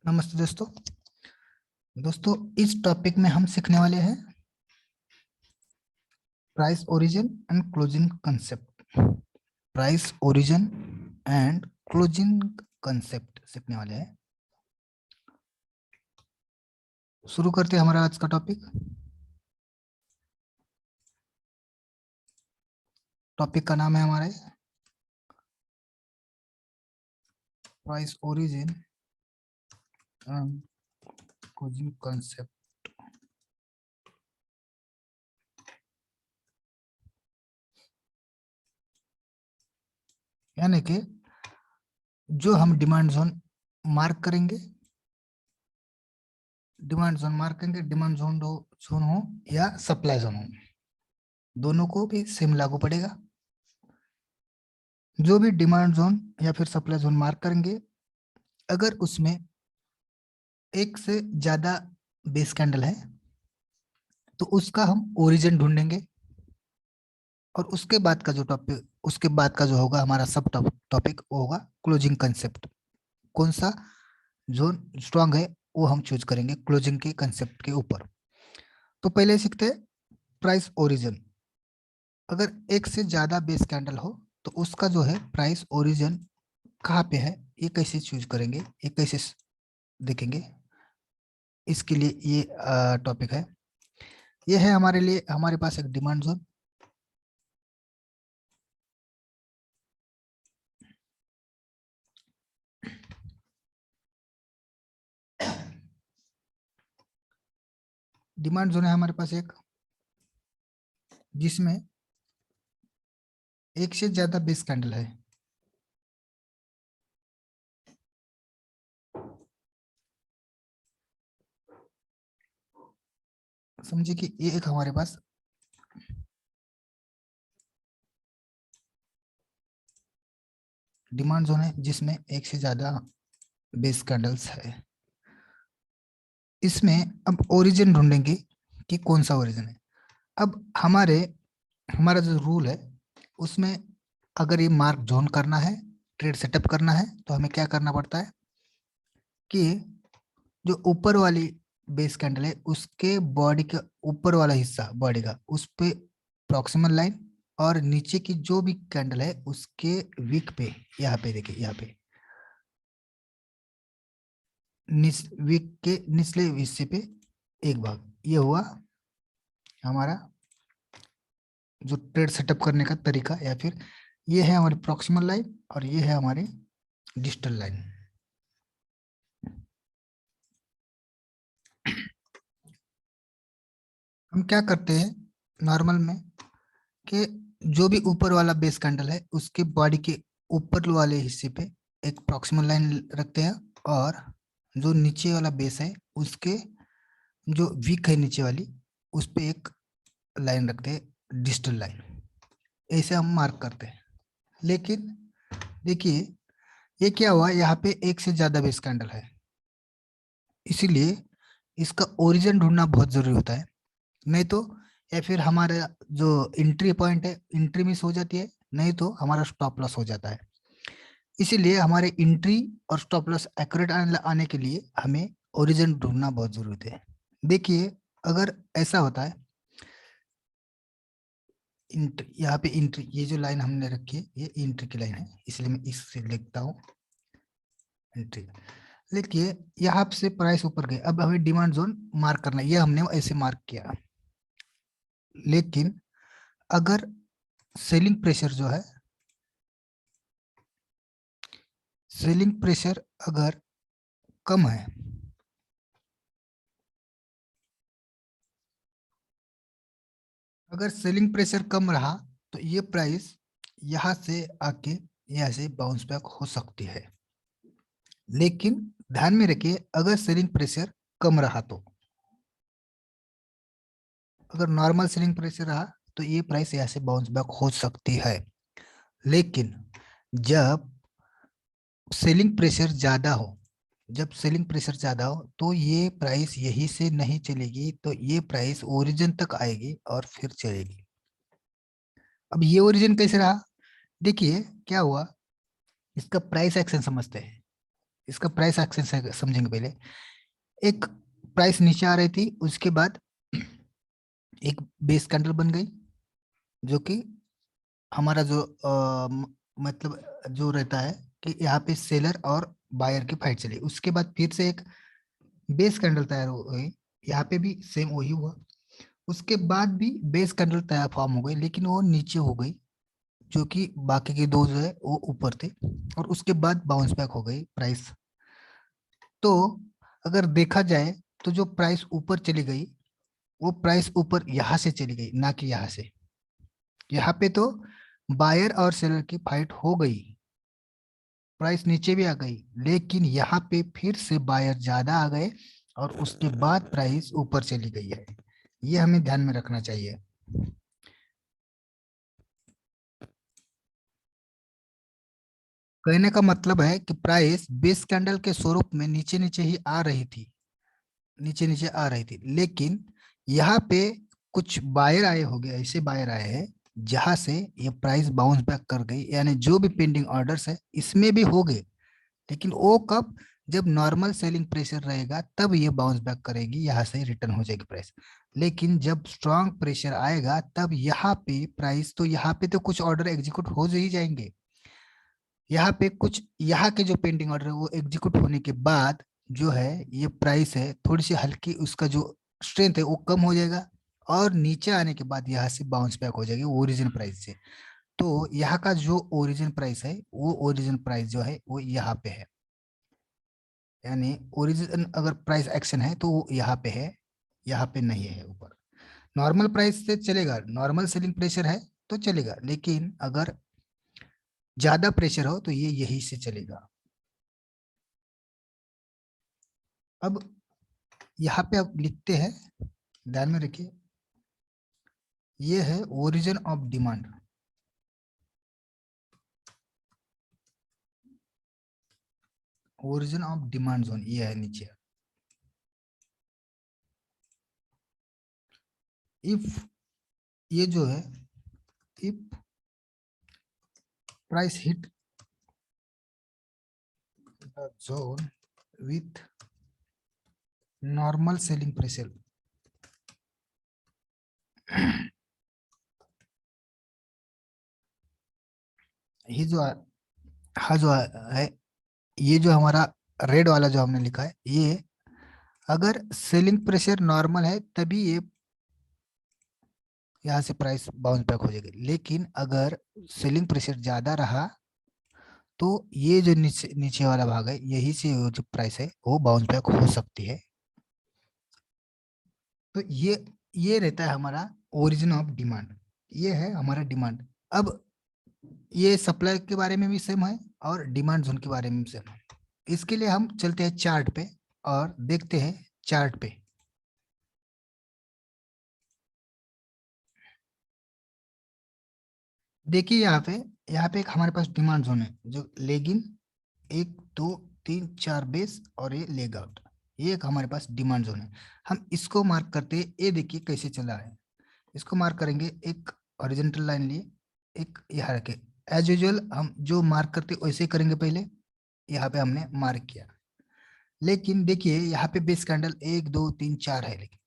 नमस्ते दोस्तों। इस टॉपिक में हम सीखने वाले हैं price origin and closing concept. Price origin and closing concept सीखने वाले हैं। शुरू करते हैं हमारा आज का टॉपिक। टॉपिक का नाम है हमारे price origin and closing concept. यानी कि जो हम डिमांड जोन मार्क करेंगे, डिमांड जोन हो या सप्लाई जोन हो, दोनों को भी सेम लागू पड़ेगा। जो भी डिमांड जोन या फिर सप्लाई जोन मार्क करेंगे, अगर उसमें एक से ज्यादा बेस कैंडल है तो उसका हम ओरिजिन ढूंढेंगे, और उसके बाद का जो होगा हमारा सब टॉपिक वो होगा क्लोजिंग कंसेप्ट। कौन सा जोन स्ट्रांग है वो हम चूज करेंगे क्लोजिंग के कंसेप्ट के ऊपर। तो पहले सीखते हैं प्राइस ओरिजिन। अगर एक से ज्यादा बेस कैंडल हो तो उसका जो है प्राइस ओरिजिन कहाँ पे है, ये कैसे चूज करेंगे, ये कैसे देखेंगे, इसके लिए ये टॉपिक है। ये है हमारे लिए, हमारे पास एक डिमांड जोन। डिमांड जोन है हमारे पास एक, जिसमें एक से ज्यादा बेस कैंडल है। समझिए कि ये एक हमारे पास डिमांड जोन है जिसमें एक से ज्यादा बेस कैंडल्स है। इसमें अब ओरिजिन ढूंढेंगे कि कौन सा ओरिजिन है। अब हमारा जो रूल है उसमें अगर ये मार्क जोन करना है, ट्रेड सेटअप करना है, तो हमें क्या करना पड़ता है कि जो ऊपर वाली बेस कैंडल है उसके बॉडी का ऊपर वाला हिस्सा बॉडी का, उस पे प्रॉक्सिमल लाइन, और नीचे की जो भी कैंडल है उसके विक पे, यहाँ पे देखिए, यहाँ पे विक के निचले हिस्से पे एक भाग, ये हुआ हमारा जो ट्रेड सेटअप करने का तरीका। या फिर ये है हमारी प्रॉक्सिमल लाइन और ये है हमारी डिस्टल लाइन। हम क्या करते हैं नॉर्मल में कि जो भी ऊपर वाला बेस कैंडल है उसके बॉडी के ऊपर वाले हिस्से पे एक प्रॉक्सिमल लाइन रखते हैं, और जो नीचे वाला बेस है उसके जो वीक है नीचे वाली, उस पे एक लाइन रखते हैं, डिस्टल लाइन। ऐसे हम मार्क करते हैं। लेकिन देखिए ये क्या हुआ, यहाँ पे एक से ज्यादा बेस कैंडल है, इसीलिए इसका ओरिजिन ढूंढना बहुत जरूरी होता है। नहीं तो या फिर हमारा जो एंट्री पॉइंट है, एंट्री मिस हो जाती है, नहीं तो हमारा स्टॉप लॉस हो जाता है। इसीलिए हमारे एंट्री और स्टॉप लॉस एक्यूरेट आने के लिए हमें ओरिजिन ढूंढना बहुत जरूरी है। देखिए अगर ऐसा होता है, यहाँ पे एंट्री, ये जो लाइन हमने रखी है ये एंट्री की लाइन है, इसलिए मैं इससे लिखता हूँ एंट्री। देखिए यहाँ से प्राइस ऊपर गए, अब हमें डिमांड जोन मार्क करना है, ये हमने ऐसे मार्क किया। लेकिन अगर सेलिंग प्रेशर जो है, सेलिंग प्रेशर अगर कम है, अगर सेलिंग प्रेशर कम रहा तो ये प्राइस यहाँ से आके यहाँ से बाउंस बैक हो सकती है। लेकिन ध्यान में रखिए अगर सेलिंग प्रेशर कम रहा तो, अगर नॉर्मल सेलिंग प्रेशर रहा तो ये प्राइस यहाँ से बाउंस बैक हो सकती है। लेकिन जब सेलिंग प्रेशर ज्यादा हो, जब सेलिंग प्रेशर ज्यादा हो तो ये प्राइस यही से नहीं चलेगी, तो ये प्राइस ओरिजिन तक आएगी और फिर चलेगी। अब ये ओरिजिन कैसे रहा, देखिए क्या हुआ, इसका प्राइस एक्शन समझते हैं। इसका प्राइस एक्शन से समझेंगे पहले। एक प्राइस नीचे आ रही थी, उसके बाद एक बेस कैंडल बन गई, जो कि हमारा जो मतलब जो रहता है कि यहाँ पे सेलर और बायर की फाइट चली, उसके बाद फिर से एक बेस कैंडल तैयार हो गई, यहाँ पे भी सेम वही हुआ। उसके बाद भी बेस कैंडल तैयार फॉर्म हो गई, लेकिन वो नीचे हो गई, जो कि बाकी के दो जो है वो ऊपर थे, और उसके बाद बाउंस बैक हो गई प्राइस। तो अगर देखा जाए तो जो प्राइस ऊपर चली गई, वो प्राइस ऊपर यहाँ से चली गई, ना कि यहाँ से। यहाँ पे तो बायर और सेलर की फाइट हो गई, प्राइस नीचे भी आ गई, लेकिन यहाँ पे फिर से बायर ज्यादा आ गए और उसके बाद प्राइस ऊपर चली गई है। ये हमें ध्यान में रखना चाहिए। कहने का मतलब है कि प्राइस बेस कैंडल के स्वरूप में नीचे नीचे ही आ रही थी, नीचे नीचे आ रही थी, लेकिन यहाँ पे कुछ बायर आए होंगे, ऐसे बायर आए हैं जहां से ये प्राइस बाउंस बैक कर गई, यानी जो भी पेंडिंग ऑर्डर्स है इसमें भी हो गए, लेकिन वो कब, जब नॉर्मल सेलिंग प्रेशर रहेगा तब ये बाउंस बैक करेगी, यहाँ से रिटर्न हो जाएगी प्राइस। लेकिन जब स्ट्रॉन्ग प्रेशर आएगा तब यहाँ पे प्राइस, तो यहाँ पे तो कुछ ऑर्डर एग्जीक्यूट हो ही जाएंगे, यहाँ पे कुछ यहाँ के जो पेंडिंग ऑर्डर है वो एग्जीक्यूट होने के बाद जो है ये प्राइस है थोड़ी सी हल्की, उसका जो स्ट्रेंथ है वो कम हो जाएगा, और नीचे आने के बाद यहाँ से बाउंस बैक हो जाएगी ओरिजिन प्राइस से। तो यहाँ का जो ओरिजिन प्राइस है, वो ओरिजिन प्राइस जो है वो यहाँ पे है, यानी ओरिजिन अगर प्राइस एक्शन है तो वो यहाँ पे है, यहाँ पे नहीं है ऊपर। नॉर्मल प्राइस से चलेगा, नॉर्मल सेलिंग प्रेशर है तो चलेगा, लेकिन अगर ज्यादा प्रेशर हो तो ये यही से चलेगा। अब यहाँ पे आप लिखते हैं, ध्यान में रखिए, ये है origin of demand. Origin of demand zone ये है नीचे। इफ ये जो है, if price hit the zone with normal selling pressure, ये जो हाँ जो है, ये जो हमारा रेड वाला जो हमने लिखा है, ये अगर सेलिंग प्रेशर नॉर्मल है तभी ये यहाँ से प्राइस बाउंस बैक हो जाएगी, लेकिन अगर सेलिंग प्रेशर ज्यादा रहा तो ये जो नीचे नीचे वाला भाग है, यही से वो जो प्राइस है वो बाउंस बैक हो सकती है। तो ये रहता है हमारा ओरिजिन ऑफ डिमांड, ये है हमारा डिमांड। अब ये सप्लाई के बारे में भी सेम है और डिमांड जोन के बारे में भी सेम है। इसके लिए हम चलते हैं चार्ट पे और देखते हैं चार्ट पे। देखिए यहाँ पे एक हमारे पास डिमांड जोन है जो लेगिन, एक दो तीन चार बेस और ये लेग आउट, ये एक हमारे पास डिमांड जोन है। हम इसको मार्क करते हैं, ये देखिए कैसे चला है। इसको मार्क करेंगे, एक हॉरिजॉन्टल लाइन लिए, एक यहाँ रखे। एज यूजुअल हम जो मार्क करते वैसे ही करेंगे, पहले यहाँ पे हमने मार्क किया, लेकिन देखिए यहाँ पे बेस कैंडल एक दो तीन चार है, लेकिन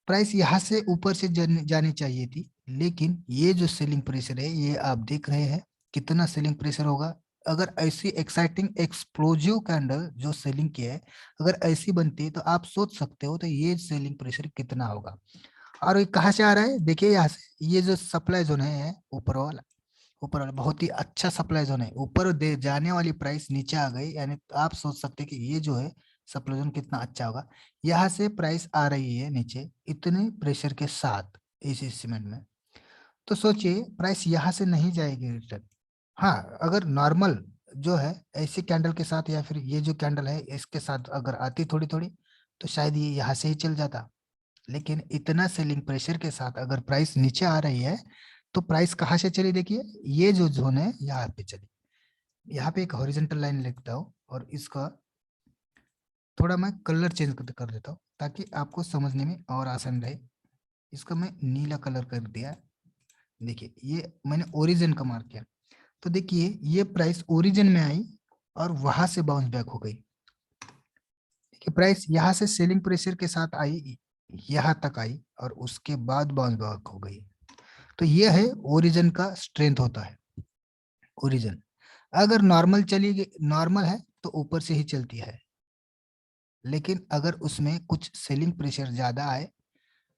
प्राइस यहाँ से ऊपर से जानी चाहिए थी, लेकिन ये जो सेलिंग प्रेशर है ये आप देख रहे हैं कितना सेलिंग प्रेशर होगा। अगर ऐसी एक्साइटिंग एक्सप्लोजिव कैंडल जो सेलिंग की है अगर ऐसी बनती है तो आप सोच सकते हो तो ये सेलिंग प्रेशर कितना होगा। और ये कहाँ से आ रहा है, देखिए यहाँ से, ये जो सप्लाई जोन है ऊपर वाला बहुत ही अच्छा सप्लाई जोन है, ऊपर दे जाने वाली प्राइस नीचे आ गई, यानी आप सोच सकते हैं कि ये जो है सप्लाई जोन कितना अच्छा होगा। यहाँ से प्राइस आ रही है नीचे इतने प्रेशर के साथ इस सीमेंट में, तो सोचिए प्राइस यहाँ से नहीं जाएगी रिटर्न। हाँ, अगर नॉर्मल जो है ऐसे कैंडल के साथ या फिर ये जो कैंडल है इसके साथ अगर आती थोड़ी थोड़ी तो शायद ये यहाँ से ही चल जाता, लेकिन इतना सेलिंग प्रेशर के साथ अगर प्राइस नीचे आ रही है तो प्राइस कहाँ से चली, देखिए ये जो जोन है यहाँ पे चली। यहाँ पे एक हॉरिजॉन्टल लाइन लिखता हूँ और इसका थोड़ा मैं कलर चेंज कर देता हूँ ताकि आपको समझने में और आसान रहे। इसका मैं नीला कलर कर दिया। देखिए ये मैंने ओरिजिन का मार्क किया, तो देखिए ये प्राइस ओरिजिन में आई और वहां से बाउंस बैक हो गई। कि प्राइस यहाँ से सेलिंग प्रेशर के साथ आई, यहाँ तक आई और उसके बाद बाउंस बैक हो गई। तो ये है ओरिजिन का स्ट्रेंथ होता है। ओरिजिन अगर नॉर्मल चली गई, नॉर्मल है तो ऊपर से ही चलती है, लेकिन अगर उसमें कुछ सेलिंग प्रेशर ज्यादा आए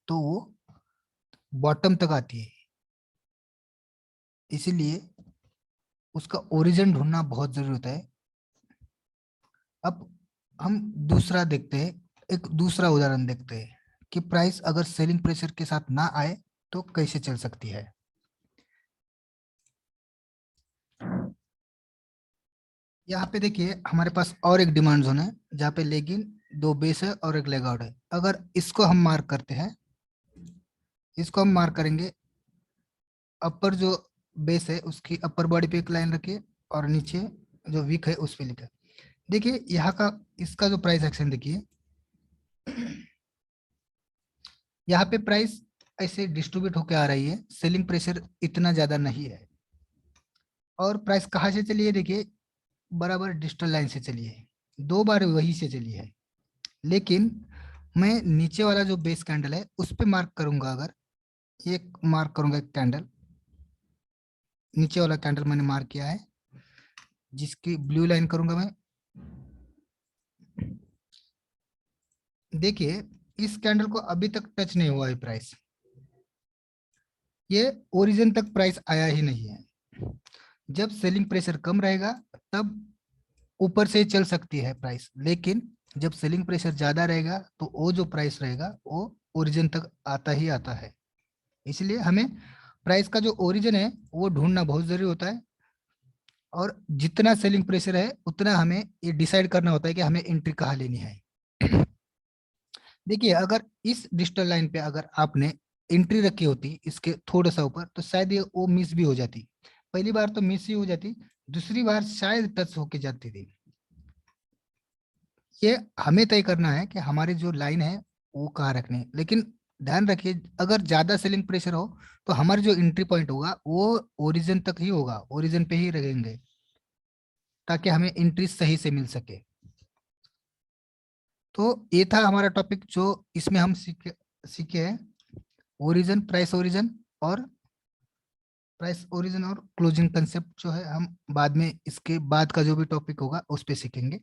तो वो बॉटम तक आती है। इसीलिए उसका ओरिजिन ढूंढना बहुत जरूरी होता है। अब हम दूसरा देखते हैं, एक दूसरा उदाहरण देखते हैं कि प्राइस अगर सेलिंग प्रेशर के साथ ना आए तो कैसे चल सकती है। यहाँ पे देखिए हमारे पास और एक डिमांड जोन है जहाँ पे लेगिन, दो बेस है और एक लेग आउट है। अगर इसको हम मार्क करते हैं, इसको हम मार्क करेंगे, अपर जो बेस है उसकी अपर बॉडी पे एक लाइन रखिए और नीचे जो वीक है उस पे लिखा। देखिए यहाँ का इसका जो प्राइस एक्शन देखिए, यहाँ पे प्राइस ऐसे डिस्ट्रीब्यूट होकर आ रही है, सेलिंग प्रेशर इतना ज्यादा नहीं है और प्राइस कहाँ से चली है देखिए, बराबर डिजिटल लाइन से चली है, दो बार वही से चली है। लेकिन मैं नीचे वाला जो बेस कैंडल है उस पे मार्क करूंगा, अगर ये मार्क करूंगा एक कैंडल, नीचे वाला कैंडल मैंने मार्क किया है जिसकी ब्लू लाइन करूंगा मैं। देखिए इस कैंडल को अभी तक टच नहीं हुआ है प्राइस, ये ओरिजिन तक प्राइस आया ही नहीं है। जब सेलिंग प्रेशर कम रहेगा तब ऊपर से चल सकती है प्राइस, लेकिन जब सेलिंग प्रेशर ज्यादा रहेगा तो वो जो प्राइस रहेगा वो ओरिजिन तक आता ही आता है। इसलिए हमें प्राइस का जो ओरिजिन है वो ढूंढना बहुत जरूरी होता है और जितना सेलिंग प्रेशर है उतना हमें ये डिसाइड करना होता है कि हमें एंट्री कहाँ लेनी है। देखिए अगर इस डिजिटल लाइन पे अगर आपने एंट्री रखी होती इसके थोड़ा सा ऊपर तो शायद ये वो मिस भी हो जाती। पहली बार तो मिस ही हो जाती, दूसरी बार शायद टच होके जाती थी। ये हमें तय करना है कि हमारी जो लाइन है वो कहाँ रखनी है। लेकिन ध्यान रखिए अगर ज्यादा सेलिंग प्रेशर हो तो हमारा जो एंट्री पॉइंट होगा वो ओरिजिन तक ही होगा, ओरिजिन पे ही रहेंगे ताकि हमें एंट्री सही से मिल सके। तो ये था हमारा टॉपिक जो इसमें हम सीखे सीखे हैं, ओरिजिन, प्राइस ओरिजिन और प्राइस ओरिजिन और क्लोजिंग कंसेप्ट जो है हम बाद में इसके बाद का जो भी टॉपिक होगा उस पे सीखेंगे।